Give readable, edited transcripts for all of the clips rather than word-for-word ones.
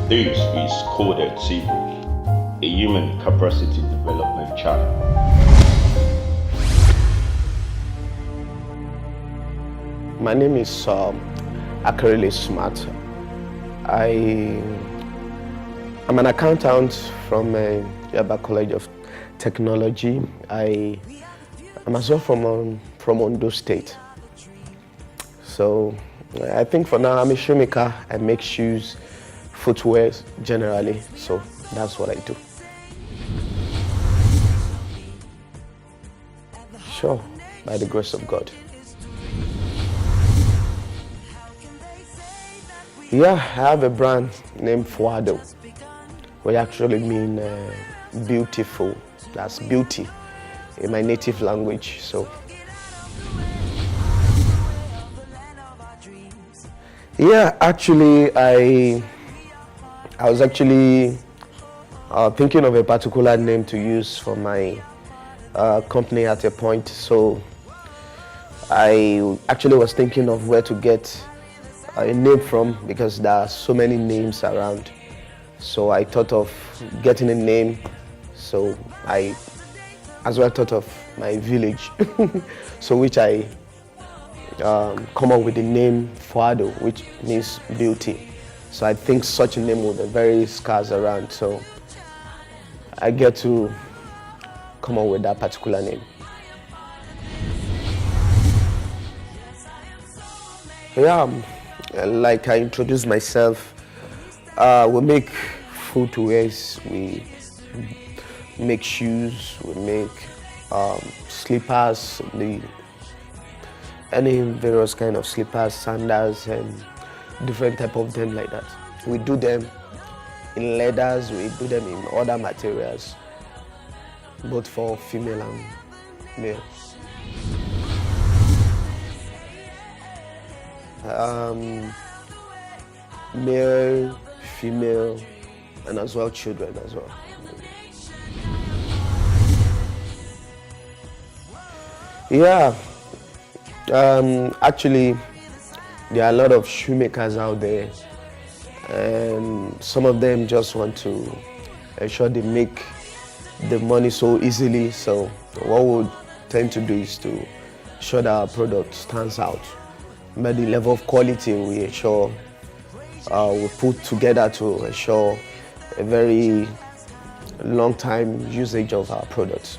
This is Coded TV, a human capacity development channel. My name is Akarele Smart. I'm an accountant from Yaba College of Technology. I'm as well from Ondo State. So I think for now I'm a shoemaker. I make shoes, footwear generally. So that's what I do. Sure, by the grace of God. Yeah, I have a brand named FUADO. We actually mean beautiful. That's beauty in my native language. So yeah, actually I was actually thinking of a particular name to use for my company at a point. So I actually was thinking of where to get a name from, because there are so many names around. So I thought of getting a name. So I as well thought of my village, so which I come up with the name FUADO, which means beauty. So I think such a name will be very scarce around. So I get to come up with that particular name. Yeah, like I introduced myself, we make footwears, we make shoes, we make slippers, any various kind of slippers, sandals, and different type of them like that. We do them in leathers, we do them in other materials, both for female and male. Male, female, and as well children as well. Yeah, actually there are a lot of shoemakers out there, and some of them just want to ensure they make the money so easily. So what we tend to do is to ensure that our product stands out. But the level of quality we ensure we put together to ensure a very long time usage of our products.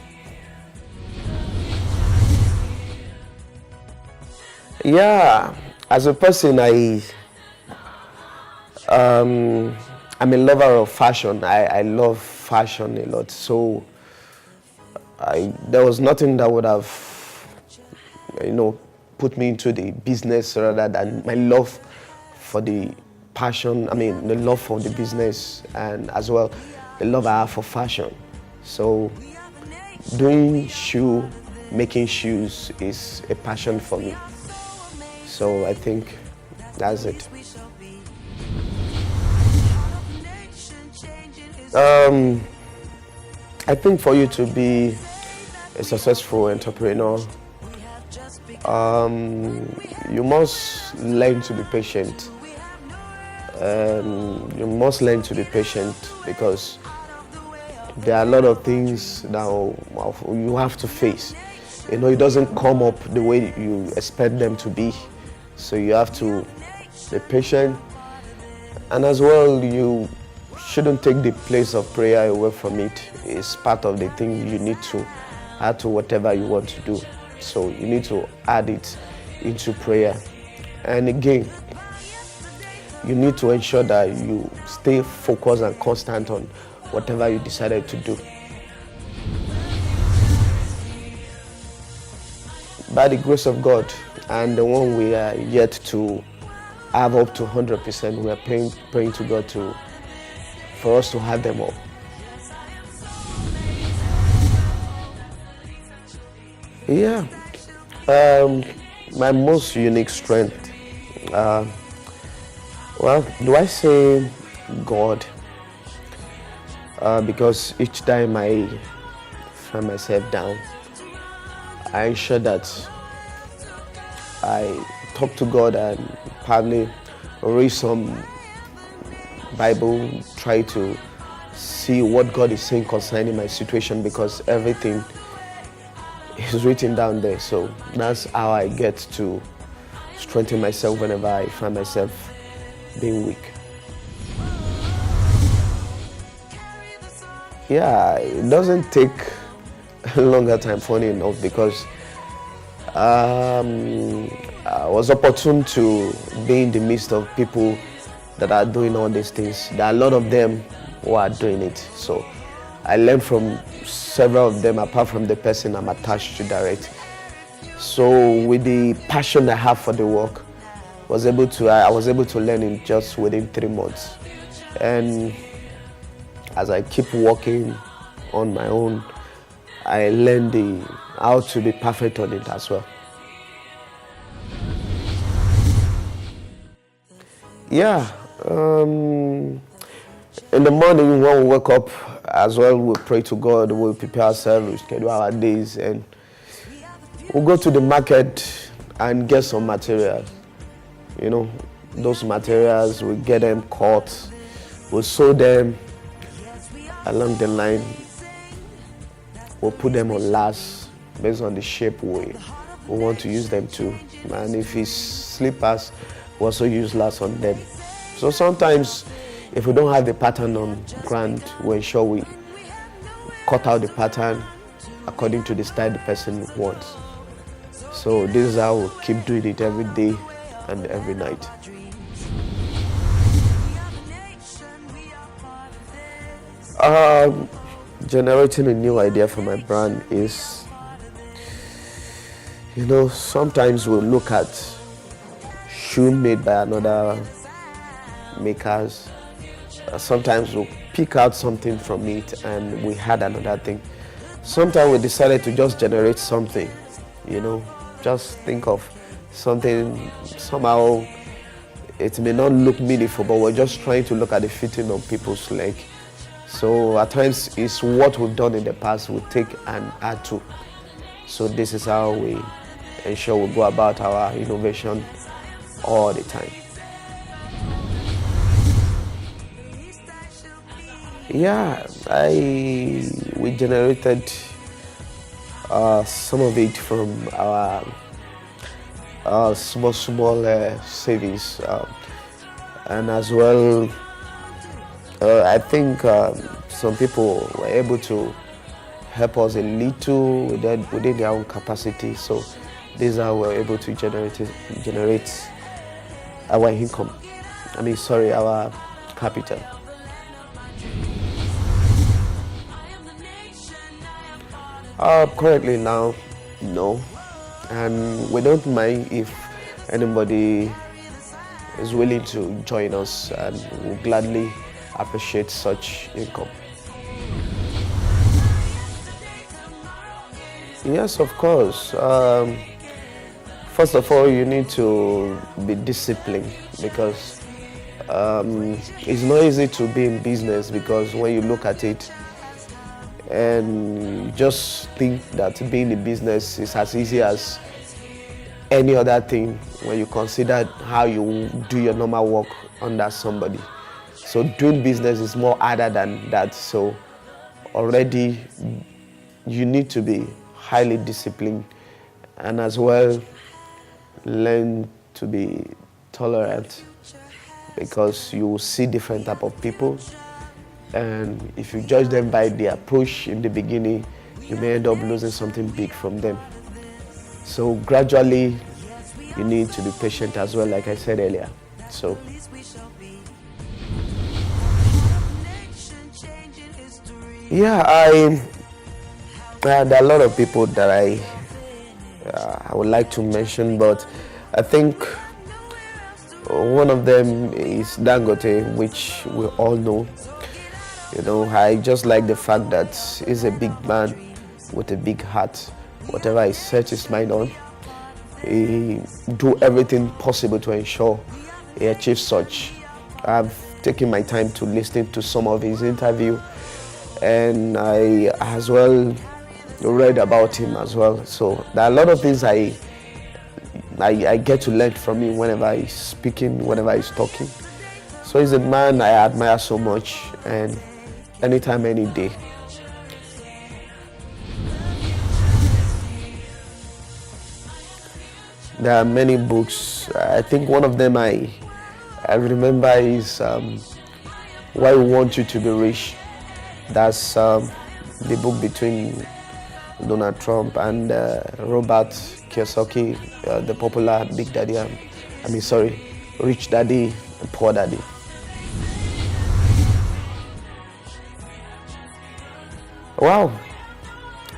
Yeah, as a person, I'm a lover of fashion. I love fashion a lot. So there was nothing that would have, put me into the business rather than my love for the passion, the love for the business, and as well the love I have for fashion. So making shoes is a passion for me. So I think that's it. I think for you to be a successful entrepreneur, you must learn to be patient. You must learn to be patient, because there are a lot of things that you have to face. It doesn't come up the way you expect them to be. So you have to be patient, and as well you shouldn't take the place of prayer away from it. It's part of the thing you need to add to whatever you want to do. So you need to add it into prayer. And again, you need to ensure that you stay focused and constant on whatever you decided to do. By the grace of God, and the one we are yet to have up to 100%, we are praying to God for us to have them all. Yeah, my most unique strength, do I say God? Because each time I find myself down, I ensure that I talk to God and probably raise some Bible, try to see what God is saying concerning my situation, because everything is written down there. So that's how I get to strengthen myself whenever I find myself being weak. Yeah, it doesn't take a longer time, funny enough, because I was opportune to be in the midst of people that are doing all these things. There are a lot of them who are doing it. So I learned from several of them, apart from the person I'm attached to direct. So with the passion I have for the work, I was able to learn in just within 3 months. And as I keep working on my own, I learned how to be perfect on it as well. Yeah, in the morning when we wake up as well, we pray to God, we prepare ourselves, we schedule our days, and we go to the market and get some materials. You know, those materials, we get them cut, we sew them along the line, we'll put them on last based on the shape we want to use them to. And if it's slippers, we also use last on them. So sometimes if we don't have the pattern on ground, we ensure we cut out the pattern according to the style the person wants. So this is how we keep doing it every day and every night. Generating a new idea for my brand is, sometimes we'll look at shoe made by another makers. Sometimes we'll pick out something from it and we had another thing. Sometimes we decided to just generate something, just think of something. Somehow it may not look meaningful, but we're just trying to look at the fitting of people's leg. So at times it's what we've done in the past we take and add to. So this is how we ensure we go about our innovation all the time. Yeah, we generated some of it from our small savings, and as well, I think some people were able to help us a little within their own capacity. So this is how we're able to generate our income. Our capital. Currently now, no, and we don't mind if anybody is willing to join us, and we'll gladly appreciate such income. Yes, of course. First of all, you need to be disciplined, because it's not easy to be in business, because when you look at it and you just think that being in business is as easy as any other thing when you consider how you do your normal work under somebody. So doing business is more harder than that. So already you need to be highly disciplined, and as well learn to be tolerant, because you will see different type of people, and if you judge them by their approach in the beginning, you may end up losing something big from them. So gradually you need to be patient as well, like I said earlier. So yeah, there are a lot of people that I would like to mention, but I think one of them is Dangote, which we all know. I just like the fact that he's a big man with a big heart. Whatever he sets his mind on, he do everything possible to ensure he achieves such. I've taken my time to listen to some of his interview, and I as well read about him as well. So there are a lot of things I get to learn from him whenever he's speaking, whenever he's talking. So he's a man I admire so much, and anytime, any day. There are many books. I think one of them I remember is Why We Want You to Be Rich. That's the book between Donald Trump and Robert Kiyosaki, the popular Big Daddy. Rich Daddy and Poor Daddy. Wow,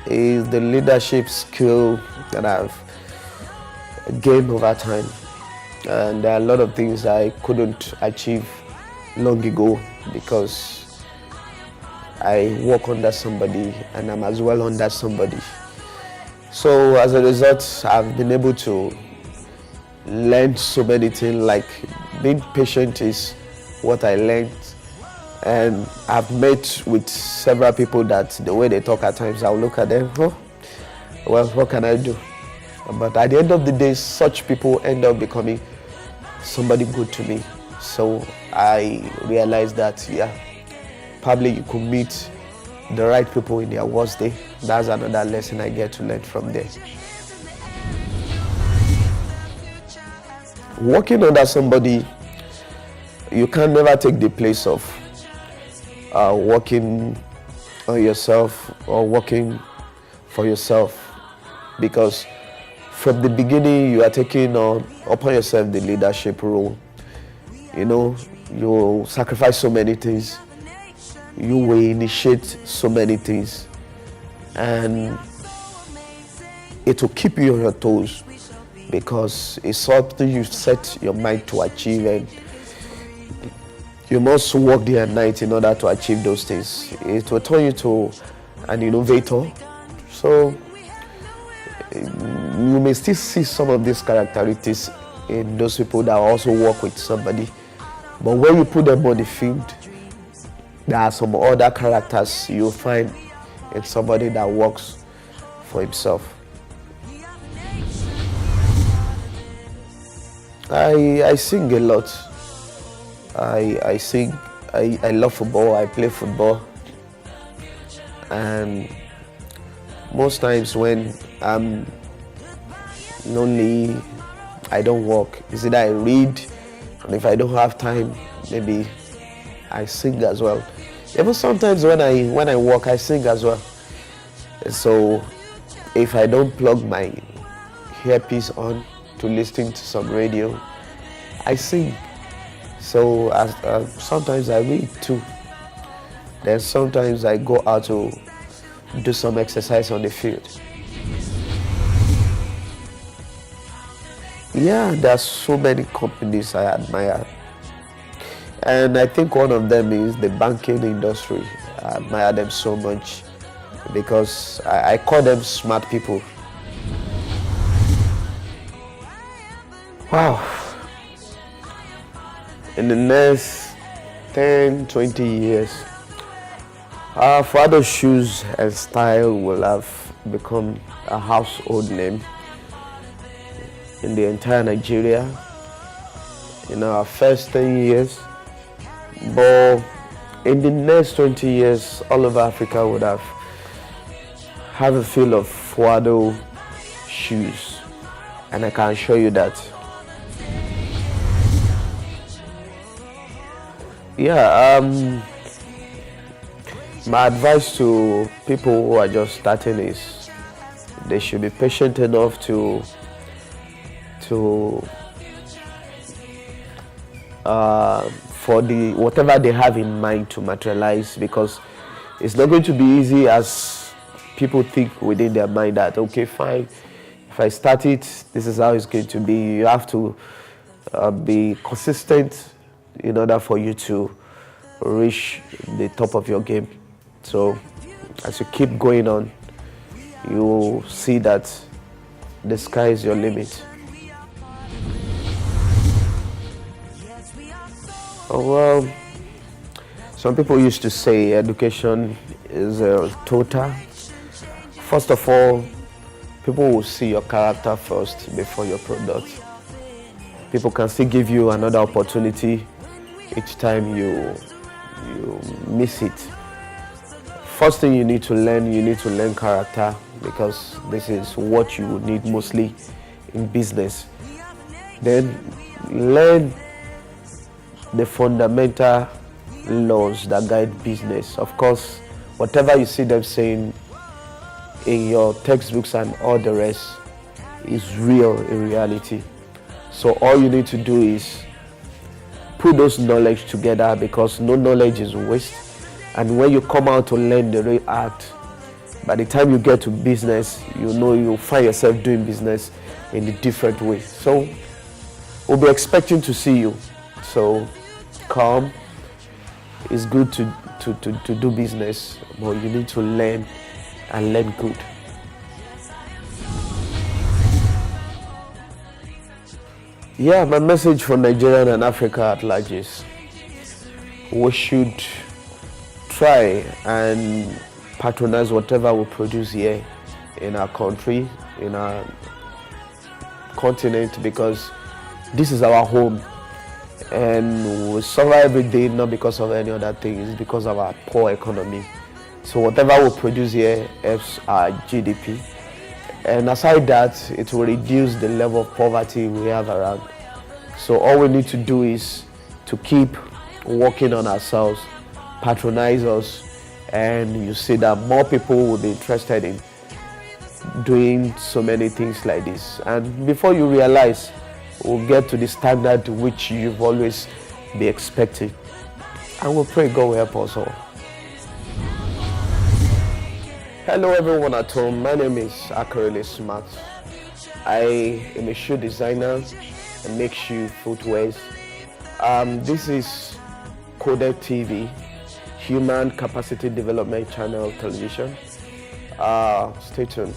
is the leadership skill that I've gained over time, and there are a lot of things I couldn't achieve long ago because I work under somebody and I'm as well under somebody. So as a result, I've been able to learn so many things. Like being patient is what I learned, and I've met with several people that the way they talk at times, I'll look at them, oh, well, what can I do? But at the end of the day, such people end up becoming somebody good to me. So I realized that, yeah, probably you could meet the right people in their worst day. That's another lesson I get to learn from there. Working under somebody, you can never take the place of working on yourself or working for yourself, because from the beginning you are taking upon yourself the leadership role. You know, you sacrifice so many things, you will initiate so many things, and it will keep you on your toes because it's something you set your mind to achieve, and you must work day and night in order to achieve those things. It will turn you to an innovator. So you may still see some of these characteristics in those people that also work with somebody, but when you put them on the field, there are some other characters you'll find in somebody that works for himself. I sing a lot. I sing. I love football. I play football, and most times when I'm lonely, I don't work. It's either I read, and if I don't have time, maybe I sing as well. Even sometimes when I work, I sing as well. So if I don't plug my earpiece on to listen to some radio, I sing. So sometimes I read too. Then sometimes I go out to do some exercise on the field. Yeah, there are so many companies I admire. And I think one of them is the banking industry. I admire them so much because I call them smart people. Wow. In the next 10, 20 years, FUADO shoes and style will have become a household name in the entire Nigeria in our first 10 years. But in the next 20 years, all over Africa would have a feel of FUADO shoes, and I can assure you that. Yeah, my advice to people who are just starting is they should be patient enough for the whatever they have in mind to materialize, because it's not going to be easy as people think within their mind that, okay, fine, if I start it, this is how it's going to be. You have to be consistent in order for you to reach the top of your game. So as you keep going on, you will see that the sky is your limit. Oh, well, some people used to say education is total. First of all, people will see your character first before your product. People can still give you another opportunity each time you miss it. First thing you need to learn character, because this is what you need mostly in business. Then learn the fundamental laws that guide business. Of course, whatever you see them saying in your textbooks and all the rest is real in reality. So all you need to do is put those knowledge together, because no knowledge is waste. And when you come out to learn the real art, by the time you get to business, you'll find yourself doing business in a different way. So we'll be expecting to see you. So come. It's good to do business, but you need to learn and learn good. Yeah, my message for Nigeria and Africa at large is we should try and patronize whatever we produce here in our country, in our continent, because this is our home. And we suffer every day not because of any other thing, it's because of our poor economy. So whatever we produce here helps our GDP. And aside that, it will reduce the level of poverty we have around. So all we need to do is to keep working on ourselves, patronize us, and you see that more people will be interested in doing so many things like this. And before you realize, we'll get to the standard which you've always been expecting. And we'll pray God will help us all. Hello everyone at home, my name is Akerele Smart. I am a shoe designer and make shoe footwears. This is Coded TV, Human Capacity Development Channel Television. Stay tuned.